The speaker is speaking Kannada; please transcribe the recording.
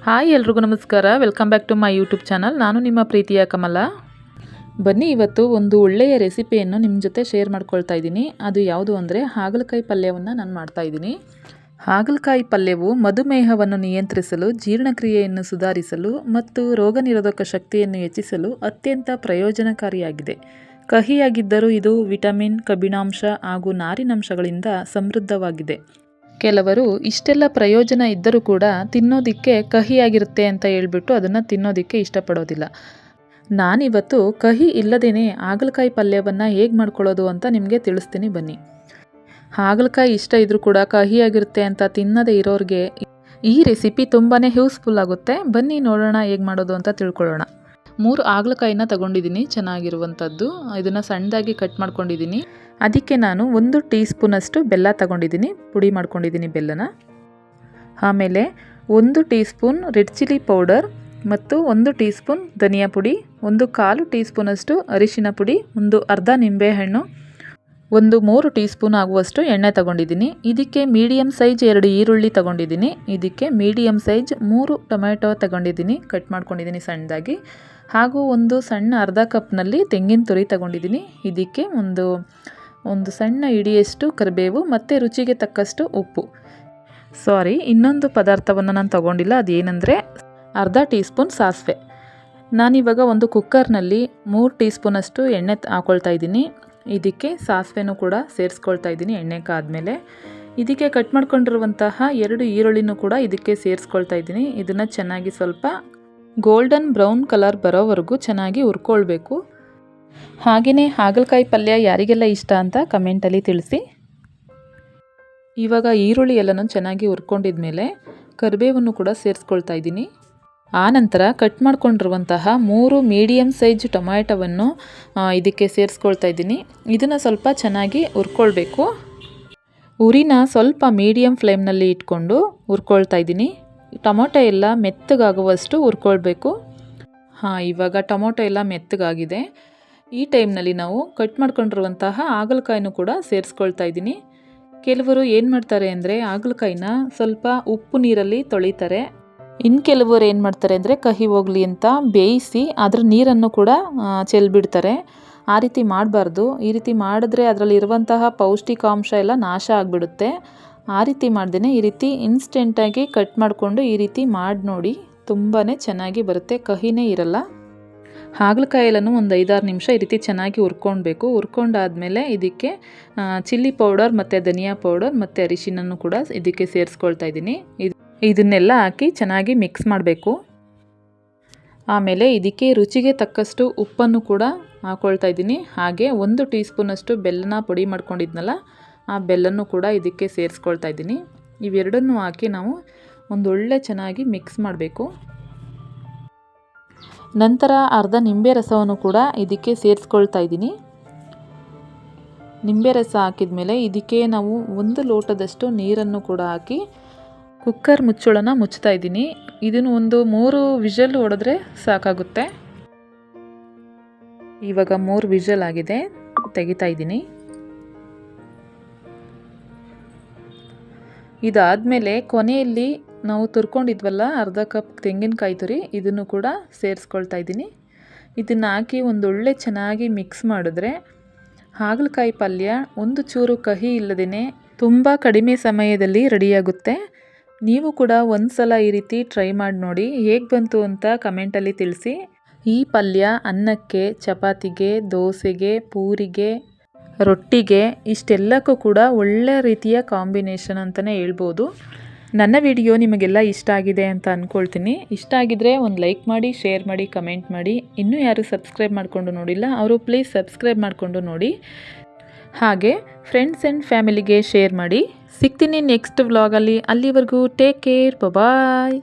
ಹಾಯ್ ಎಲ್ರಿಗೂ ನಮಸ್ಕಾರ. Welcome back to my YouTube channel. ನಾನು ನಿಮ್ಮ ಪ್ರೀತಿಯ ಕಮಲ. ಬನ್ನಿ, ಇವತ್ತು ಒಂದು ಒಳ್ಳೆಯ ರೆಸಿಪಿಯನ್ನು ನಿಮ್ಮ ಜೊತೆ ಶೇರ್ ಮಾಡ್ಕೊಳ್ತಾ ಇದ್ದೀನಿ. ಅದು ಯಾವುದು ಅಂದರೆ ಹಾಗಲಕಾಯಿ ಪಲ್ಯವನ್ನು ನಾನು ಮಾಡ್ತಾ ಇದ್ದೀನಿ. ಹಾಗಲಕಾಯಿ ಪಲ್ಯವು ಮಧುಮೇಹವನ್ನು ನಿಯಂತ್ರಿಸಲು, ಜೀರ್ಣಕ್ರಿಯೆಯನ್ನು ಸುಧಾರಿಸಲು ಮತ್ತು ರೋಗ ನಿರೋಧಕ ಶಕ್ತಿಯನ್ನು ಹೆಚ್ಚಿಸಲು ಅತ್ಯಂತ ಪ್ರಯೋಜನಕಾರಿಯಾಗಿದೆ. ಕಹಿಯಾಗಿದ್ದರೂ ಇದು ವಿಟಮಿನ್, ಕಬ್ಬಿಣಾಂಶ ಹಾಗೂ ನಾರಿನಂಶಗಳಿಂದ ಸಮೃದ್ಧವಾಗಿದೆ. ಕೆಲವರು ಇಷ್ಟೆಲ್ಲ ಪ್ರಯೋಜನ ಇದ್ದರೂ ಕೂಡ ತಿನ್ನೋದಕ್ಕೆ ಕಹಿಯಾಗಿರುತ್ತೆ ಅಂತ ಹೇಳ್ಬಿಟ್ಟು ಅದನ್ನು ತಿನ್ನೋದಕ್ಕೆ ಇಷ್ಟಪಡೋದಿಲ್ಲ. ನಾನಿವತ್ತು ಕಹಿ ಇಲ್ಲದೇ ಹಾಗಲಕಾಯಿ ಪಲ್ಯವನ್ನು ಹೇಗೆ ಮಾಡ್ಕೊಳ್ಳೋದು ಅಂತ ನಿಮಗೆ ತಿಳಿಸ್ತೀನಿ ಬನ್ನಿ. ಹಾಗಲಕಾಯಿ ಇಷ್ಟ ಇದ್ದರೂ ಕೂಡ ಕಹಿಯಾಗಿರುತ್ತೆ ಅಂತ ತಿನ್ನದೇ ಇರೋರಿಗೆ ಈ ರೆಸಿಪಿ ತುಂಬಾ ಯೂಸ್ಫುಲ್ ಆಗುತ್ತೆ. ಬನ್ನಿ ನೋಡೋಣ ಹೇಗೆ ಮಾಡೋದು ಅಂತ ತಿಳ್ಕೊಳ್ಳೋಣ. 3 ಹಾಗಲಕಾಯಿನ ತಗೊಂಡಿದ್ದೀನಿ, ಚೆನ್ನಾಗಿರುವಂಥದ್ದು. ಇದನ್ನು ಸಣ್ಣದಾಗಿ ಕಟ್ ಮಾಡ್ಕೊಂಡಿದ್ದೀನಿ. ಅದಕ್ಕೆ ನಾನು 1 ಟೀ ಸ್ಪೂನಷ್ಟು ಬೆಲ್ಲ ತಗೊಂಡಿದ್ದೀನಿ, ಪುಡಿ ಮಾಡ್ಕೊಂಡಿದ್ದೀನಿ ಬೆಲ್ಲನ. ಆಮೇಲೆ 1 tea spoon red chilli powder ಮತ್ತು 1 ಟೀ ಸ್ಪೂನ್ ಧನಿಯಾ ಪುಡಿ, 1/4 ಟೀ ಸ್ಪೂನಷ್ಟು ಅರಿಶಿನ ಪುಡಿ, ಒಂದು ಅರ್ಧ ನಿಂಬೆಹಣ್ಣು, 3 ಟೀ ಸ್ಪೂನ್ ಆಗುವಷ್ಟು ಎಣ್ಣೆ ತಗೊಂಡಿದ್ದೀನಿ. ಇದಕ್ಕೆ ಮೀಡಿಯಮ್ ಸೈಜ್ 2 ಈರುಳ್ಳಿ ತಗೊಂಡಿದ್ದೀನಿ. ಇದಕ್ಕೆ ಮೀಡಿಯಮ್ ಸೈಜ್ 3 ಟೊಮೆಟೊ ತಗೊಂಡಿದ್ದೀನಿ, ಕಟ್ ಮಾಡ್ಕೊಂಡಿದ್ದೀನಿ ಸಣ್ಣದಾಗಿ. ಹಾಗೂ ಒಂದು ಸಣ್ಣ ಅರ್ಧ ಕಪ್ನಲ್ಲಿ ತೆಂಗಿನ ತುರಿ ತಗೊಂಡಿದ್ದೀನಿ. ಇದಕ್ಕೆ ಒಂದು ಸಣ್ಣ ಹಿಡಿಯಷ್ಟು ಕರಿಬೇವು ಮತ್ತು ರುಚಿಗೆ ತಕ್ಕಷ್ಟು ಉಪ್ಪು. ಇನ್ನೊಂದು ಪದಾರ್ಥವನ್ನು ನಾನು ತಗೊಂಡಿಲ್ಲ, ಅದೇನೆಂದರೆ ಅರ್ಧ ಟೀ ಸ್ಪೂನ್ ಸಾಸಿವೆ. ನಾನಿವಾಗ ಒಂದು ಕುಕ್ಕರ್ನಲ್ಲಿ 3 ಟೀ ಸ್ಪೂನಷ್ಟು ಎಣ್ಣೆ ಹಾಕ್ಕೊಳ್ತಾ ಇದ್ದೀನಿ. ಇದಕ್ಕೆ ಸಾಸಿವೆನೂ ಕೂಡ ಸೇರಿಸ್ಕೊಳ್ತಾ ಇದ್ದೀನಿ. ಎಣ್ಣೆ ಕಾದ್ಮೇಲೆ ಇದಕ್ಕೆ ಕಟ್ ಮಾಡ್ಕೊಂಡಿರುವಂತಹ 2 ಈರುಳ್ಳಿನೂ ಕೂಡ ಇದಕ್ಕೆ ಸೇರಿಸ್ಕೊಳ್ತಾ ಇದ್ದೀನಿ. ಇದನ್ನು ಚೆನ್ನಾಗಿ ಸ್ವಲ್ಪ ಗೋಲ್ಡನ್ ಬ್ರೌನ್ ಕಲರ್ ಬರೋವರೆಗೂ ಚೆನ್ನಾಗಿ ಹುರ್ಕೊಳ್ಬೇಕು. ಹಾಗೆಯೇ ಹಾಗಲಕಾಯಿ ಪಲ್ಯ ಯಾರಿಗೆಲ್ಲ ಇಷ್ಟ ಅಂತ ಕಮೆಂಟಲ್ಲಿ ತಿಳಿಸಿ. ಇವಾಗ ಈರುಳ್ಳಿ ಎಲ್ಲನೂ ಚೆನ್ನಾಗಿ ಹುರ್ಕೊಂಡಿದ್ಮೇಲೆ ಕರಿಬೇವನ್ನು ಕೂಡ ಸೇರಿಸ್ಕೊಳ್ತಾ ಇದ್ದೀನಿ. ಆನಂತರ ಕಟ್ ಮಾಡ್ಕೊಂಡಿರುವಂತಹ 3 ಮೀಡಿಯಮ್ ಸೈಜ್ ಟೊಮ್ಯಾಟೊವನ್ನು ಇದಕ್ಕೆ ಸೇರಿಸ್ಕೊಳ್ತಾ ಇದ್ದೀನಿ. ಇದನ್ನು ಸ್ವಲ್ಪ ಚೆನ್ನಾಗಿ ಹುರ್ಕೊಳ್ಬೇಕು. ಉರಿನ ಸ್ವಲ್ಪ ಮೀಡಿಯಮ್ ಫ್ಲೇಮ್ನಲ್ಲಿ ಇಟ್ಕೊಂಡು ಹುರ್ಕೊಳ್ತಾ ಇದ್ದೀನಿ. ಟೊಮೊಟೊ ಎಲ್ಲ ಮೆತ್ತಗಾಗುವಷ್ಟು ಹುರ್ಕೊಳ್ಬೇಕು. ಇವಾಗ ಟೊಮೊಟೊ ಎಲ್ಲ ಮೆತ್ತಗಾಗಿದೆ. ಈ ಟೈಮ್ನಲ್ಲಿ ನಾವು ಕಟ್ ಮಾಡ್ಕೊಂಡಿರುವಂತಹ ಹಾಗಲಕಾಯಿನೂ ಕೂಡ ಸೇರಿಸ್ಕೊಳ್ತಾ ಇದ್ದೀನಿ. ಕೆಲವರು ಏನು ಮಾಡ್ತಾರೆ ಅಂದರೆ ಹಾಗಲಕಾಯಿನ ಸ್ವಲ್ಪ ಉಪ್ಪು ನೀರಲ್ಲಿ ತೊಳಿತಾರೆ. ಇನ್ನು ಕೆಲವರು ಏನು ಮಾಡ್ತಾರೆ ಅಂದರೆ ಕಹಿ ಹೋಗಲಿ ಅಂತ ಬೇಯಿಸಿ ಅದರ ನೀರನ್ನು ಕೂಡ ಚೆಲ್ಬಿಡ್ತಾರೆ. ಆ ರೀತಿ ಮಾಡಬಾರ್ದು. ಈ ರೀತಿ ಮಾಡಿದ್ರೆ ಅದರಲ್ಲಿ ಇರುವಂತಹ ಪೌಷ್ಟಿಕಾಂಶ ಎಲ್ಲ ನಾಶ ಆಗಿಬಿಡುತ್ತೆ. ಆ ರೀತಿ ಮಾಡ್ದೇ ಈ ರೀತಿ ಇನ್ಸ್ಟೆಂಟಾಗಿ ಕಟ್ ಮಾಡಿಕೊಂಡು ಈ ರೀತಿ ಮಾಡಿ ನೋಡಿ, ತುಂಬಾ ಚೆನ್ನಾಗಿ ಬರುತ್ತೆ, ಕಹಿನೇ ಇರಲ್ಲ. ಹಾಗಲಕಾಯೆಲ್ಲನೂ ಒಂದು 5-6 ನಿಮಿಷ ಈ ರೀತಿ ಚೆನ್ನಾಗಿ ಹುರ್ಕೊಳ್ಬೇಕು. ಹುರ್ಕೊಂಡಾದ್ಮೇಲೆ ಇದಕ್ಕೆ ಚಿಲ್ಲಿ ಪೌಡರ್ ಮತ್ತು ಧನಿಯಾ ಪೌಡರ್ ಮತ್ತು ಅರಿಶಿನನ್ನು ಕೂಡ ಇದಕ್ಕೆ ಸೇರಿಸ್ಕೊಳ್ತಾ ಇದ್ದೀನಿ. ಇದನ್ನೆಲ್ಲ ಹಾಕಿ ಚೆನ್ನಾಗಿ ಮಿಕ್ಸ್ ಮಾಡಬೇಕು. ಆಮೇಲೆ ಇದಕ್ಕೆ ರುಚಿಗೆ ತಕ್ಕಷ್ಟು ಉಪ್ಪನ್ನು ಕೂಡ ಹಾಕ್ಕೊಳ್ತಾ ಇದ್ದೀನಿ. ಹಾಗೆ 1 ಟೀ ಸ್ಪೂನಷ್ಟು ಬೆಲ್ಲನ ಪುಡಿ ಮಾಡ್ಕೊಂಡಿದ್ನಲ್ಲ, ಆ ಬೆಲ್ಲನೂ ಕೂಡ ಇದಕ್ಕೆ ಸೇರಿಸ್ಕೊಳ್ತಾ ಇದ್ದೀನಿ. ಇವೆರಡನ್ನೂ ಹಾಕಿ ನಾವು ಒಂದೊಳ್ಳೆ ಚೆನ್ನಾಗಿ ಮಿಕ್ಸ್ ಮಾಡಬೇಕು. ನಂತರ ಅರ್ಧ ನಿಂಬೆ ರಸವನ್ನು ಕೂಡ ಇದಕ್ಕೆ ಸೇರಿಸ್ಕೊಳ್ತಾ ಇದ್ದೀನಿ. ನಿಂಬೆ ರಸ ಹಾಕಿದ ಮೇಲೆ ಇದಕ್ಕೆ ನಾವು 1 ಲೋಟದಷ್ಟು ನೀರನ್ನು ಕೂಡ ಹಾಕಿ ಕುಕ್ಕರ್ ಮುಚ್ಚಳನ ಮುಚ್ತಾ ಇದ್ದೀನಿ. ಇದನ್ನು ಒಂದು 3 ವಿಷಲ್ ಹೊಡೆದ್ರೆ ಸಾಕಾಗುತ್ತೆ. ಇವಾಗ 3 ವಿಷಲ್ ಆಗಿದೆ, ತೆಗಿತಾ ಇದ್ದೀನಿ. ಇದಾದಮೇಲೆ ಕೊನೆಯಲ್ಲಿ ನಾವು ತುರ್ಕೊಂಡಿದ್ವಲ್ಲ ಅರ್ಧ ಕಪ್ ತೆಂಗಿನಕಾಯಿ ತುರಿ, ಇದನ್ನು ಕೂಡ ಸೇರಿಸ್ಕೊಳ್ತಾ ಇದ್ದೀನಿ. ಇದನ್ನು ಹಾಕಿ ಒಂದೊಳ್ಳೆ ಚೆನ್ನಾಗಿ ಮಿಕ್ಸ್ ಮಾಡಿದ್ರೆ ಹಾಗಲಕಾಯಿ ಪಲ್ಯ ಒಂದು ಚೂರು ಕಹಿ ಇಲ್ಲದೇ ತುಂಬ ಕಡಿಮೆ ಸಮಯದಲ್ಲಿ ರೆಡಿಯಾಗುತ್ತೆ. ನೀವು ಕೂಡ ಒಂದು ಸಲ ಈ ರೀತಿ ಟ್ರೈ ಮಾಡಿ ನೋಡಿ, ಹೇಗೆ ಬಂತು ಅಂತ ಕಮೆಂಟಲ್ಲಿ ತಿಳಿಸಿ. ಈ ಪಲ್ಯ ಅನ್ನಕ್ಕೆ, ಚಪಾತಿಗೆ, ದೋಸೆಗೆ, ಪೂರಿಗೆ, ರೊಟ್ಟಿಗೆ ಇಷ್ಟೆಲ್ಲಕ್ಕೂ ಕೂಡ ಒಳ್ಳೆ ರೀತಿಯ ಕಾಂಬಿನೇಷನ್ ಅಂತಲೇ ಹೇಳ್ಬೋದು. ನನ್ನ ವಿಡಿಯೋ ನಿಮಗೆಲ್ಲ ಇಷ್ಟ ಆಗಿದೆ ಅಂತ ಅಂದ್ಕೊಳ್ತೀನಿ. ಇಷ್ಟ ಆಗಿದ್ರೆ ಒಂದು ಲೈಕ್ ಮಾಡಿ, ಶೇರ್ ಮಾಡಿ, ಕಮೆಂಟ್ ಮಾಡಿ. ಇನ್ನೂ ಯಾರು ಸಬ್ಸ್ಕ್ರೈಬ್ ಮಾಡಿಕೊಂಡು ನೋಡಿಲ್ಲ ಅವರು ಪ್ಲೀಸ್ ಸಬ್ಸ್ಕ್ರೈಬ್ ಮಾಡಿಕೊಂಡು ನೋಡಿ. ಹಾಗೆ ಫ್ರೆಂಡ್ಸ್ ಆ್ಯಂಡ್ ಫ್ಯಾಮಿಲಿಗೆ ಶೇರ್ ಮಾಡಿ. ಸಿಗ್ತೀನಿ ನೆಕ್ಸ್ಟ್ ವ್ಲಾಗಲ್ಲಿ. ಅಲ್ಲಿವರೆಗೂ ಟೇಕ್ ಕೇರ್, ಬಾಯ್.